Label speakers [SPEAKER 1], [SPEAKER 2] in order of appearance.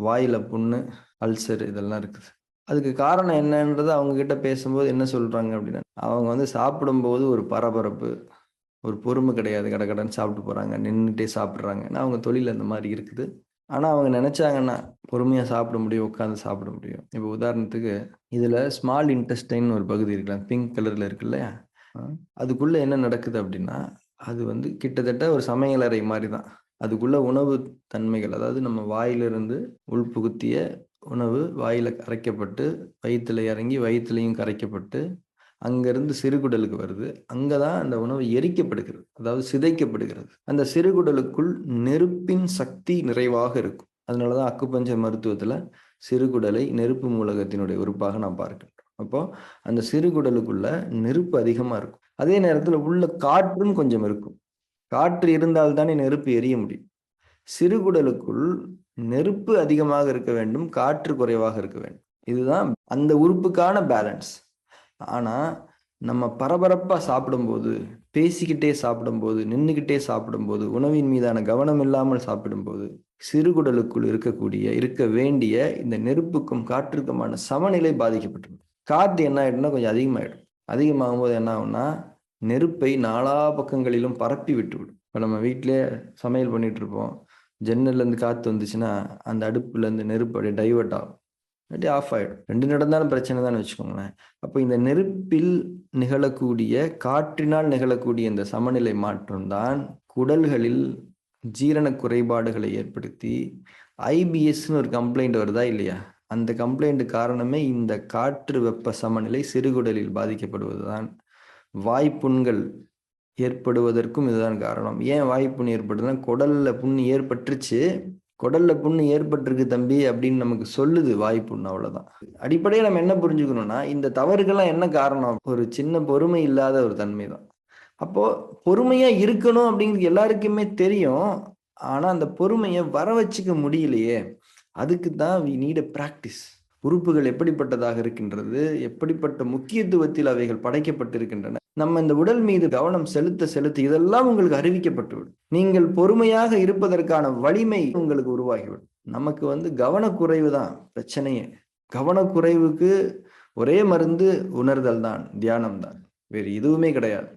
[SPEAKER 1] வாயில புண்ணு, அல்சர் இதெல்லாம் இருக்குது. அதுக்கு காரணம் என்னன்றத அவங்க கிட்ட பேசும்போது என்ன சொல்றாங்க அப்படின்னா, அவங்க வந்து சாப்பிடும்போது ஒரு பரபரப்பு, ஒரு பொறுமை கிடையாது. கடகடன்னு சாப்பிட்டு போறாங்க. நின்னுட்டே சாப்பிடுறாங்க. ஏன்னா அவங்க தொழில் அந்த மாரி இருக்குது. ஆனா அவங்க நெனச்சாங்கன்னா, பொறுமையா சாப்பிட முடியும், உட்கார்ந்து சாப்பிட முடியும். இப்போ உதாரணத்துக்கு, இதுல ஸ்மால் இன்டெஸ்டைன்னு ஒரு பகுதி இருக்குல்ல, பிங்க் கலர்ல இருக்கு இல்லையா? அ அதுக்குள்ள என்ன நடக்குது அப்படின்னா, அது வந்து கிட்டத்தட்ட ஒரு சமையலறை மாரி தான். அதுக்குள்ள உணவு தன்மைகள், அதாவது நம்ம வாயிலிருந்து உள்புகுத்திய உணவு வாயில கரைக்கப்பட்டு, வயித்துல இறங்கி, வயித்துலயும் கரைக்கப்பட்டு, அங்கருந்து சிறுகுடலுக்கு வருது. அங்க தான் அந்த உணவு எரிக்கப்படுகிறது. அதாவது சிதைக்கப்படுகிறது. அந்த சிறுகுடலுக்குள் நெருப்பின் சக்தி நிறைவாக இருக்கும். அதனால தான் அக்குபஞ்சர் மருத்துவத்துல சிறுகுடலை நெருப்பு மூலகத்தினுடைய உறுப்பாக நாம் பார்க்கின்றோம். அப்போ அந்த சிறுகுடலுக்குள்ள நெருப்பு அதிகமா இருக்கும். அதே நேரத்துல உள்ள காற்றும் கொஞ்சம் இருக்கும். காற்று இருந்தால் தானே நெருப்பு எரிய முடியும். சிறுகுடலுக்குள் நெருப்பு அதிகமாக இருக்க வேண்டும், காற்று குறைவாக இருக்க வேண்டும். இதுதான் அந்த உறுப்புக்கான பேலன்ஸ். ஆனா, நம்ம பரபரப்பா சாப்பிடும்போது, பேசிக்கிட்டே சாப்பிடும்போது, நின்னுகிட்டே சாப்பிடும்போது, உணவின் மீதான கவனம் இல்லாமல் சாப்பிடும்போது, சிறுகுடலுக்குள் இருக்க வேண்டிய இந்த நெருப்புக்கும், காற்றுக்குமான சமநிலை பாதிக்கப்பட்டுரும். காத்து என்ன ஆயிடும்னா, கொஞ்சம் அதிகமாயிடும். அதிகமாகும்போது என்ன ஆகும்னா, நெருப்பை நாலா பக்கங்களிலும் பரப்பி விட்டுவிடும். இப்ப நம்ம வீட்லயே சமையல் பண்ணிட்டுருப்போம். ஜன்னல்லேருந்து காத்து வந்துச்சுன்னா, அந்த அடுப்புலேருந்து நெருப்பு அப்படியே டைவர்ட் ஆகும். இல்லாட்டி ஆஃப் ஆயிடும். 2 நடந்தாலும் பிரச்சனை தான்னு வச்சுக்கோங்களேன். அப்ப இந்த நெருப்பில் நிகழக்கூடிய, காற்றினால் நிகழக்கூடிய இந்த சமநிலை மாற்றம் தான் குடல்களில் ஜீரண குறைபாடுகளை ஏற்படுத்தி, ஐபிஎஸ்ன்னு ஒரு கம்ப்ளைண்ட் வருதா இல்லையா? அந்த கம்ப்ளைண்ட் காரணமே இந்த காற்று வெப்ப சமநிலை சிறுகுடலில் பாதிக்கப்படுவது தான். வாய்ப்புண்கள் ஏற்படுவதற்கும் இதுதான் காரணம். ஏன் வாய்ப்புண் ஏற்படுதுன்னா, குடல்ல புண் ஏற்பட்டுருச்சு. குடல்ல புண்ணு ஏற்பட்டிருக்கு தம்பி அப்படின்னு நமக்கு சொல்லுது வாய்ப்புண்ணு அவ்வளோதான். அடிப்படையா நம்ம என்ன புரிஞ்சுக்கணும்னா, இந்த தவறுக்கெல்லாம் என்ன காரணம்? ஒரு சின்ன பொறுமை இல்லாத ஒரு தன்மை தான். அப்போ பொறுமையா இருக்கணும் அப்படிங்கிறது எல்லாருக்குமே தெரியும். ஆனா, அந்த பொறுமைய வர வச்சுக்க முடியலையே! அதுக்கு தான் வி நீட் எ பிராக்டிஸ். உறுப்புகள் எப்படிப்பட்டதாக இருக்கின்றது? எப்படிப்பட்ட முக்கியத்துவத்தில் அவைகள் படைக்கப்பட்டிருக்கின்றன? நம்ம இந்த உடல் மீது கவனம் செலுத்த, செலுத்த இதெல்லாம் உங்களுக்கு அறிவிக்கப்பட்டுவிடும். நீங்கள் பொறுமையாக இருப்பதற்கான வலிமை உங்களுக்கு உருவாகிவிடும். நமக்கு வந்து கவனக்குறைவு தான் பிரச்சனையே. கவனக்குறைவுக்கு ஒரே மருந்து உணர்தல் தான், தியானம் தான். வேறு எதுவுமே கிடையாது.